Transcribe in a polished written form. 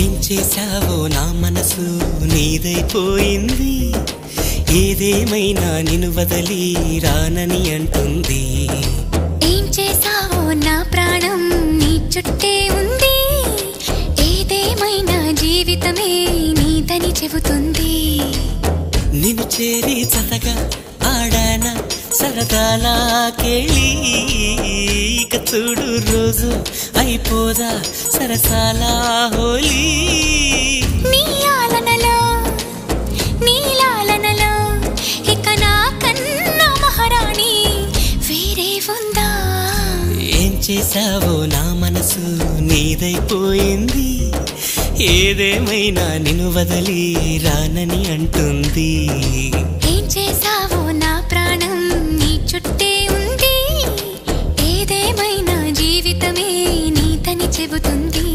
ఏం చేశావో నా మనసు నీదైపోయింది, ఏదేమైనా నిన్ను వదిలి రానని అంటుంది. ఏం చేశావో నా ప్రాణం నీ చుట్టే ఉంది, ఏదేమైనా జీవితమే నీదని చెబుతుంది. నిన్ను చేరి చతగా ఆడాన సరదాలా కేళి, ఇక చూడు రోజు అయిపోదా సరసాలా హోలీ. నీలాలనలో నీలాలనలో ఇక నా కన్నా మహారాణి వేరే ఉందా? ఏం చేశావో నా మనసు నీదైపోయింది, ఏదేమైనా నిన్ను వదిలి రానని అంటుంది. ఏం చేశావో నా ప్రాణం నీ చుట్టే ఉంది, ఏదేమైనా జీవితమే నీదని చెబుతుంది.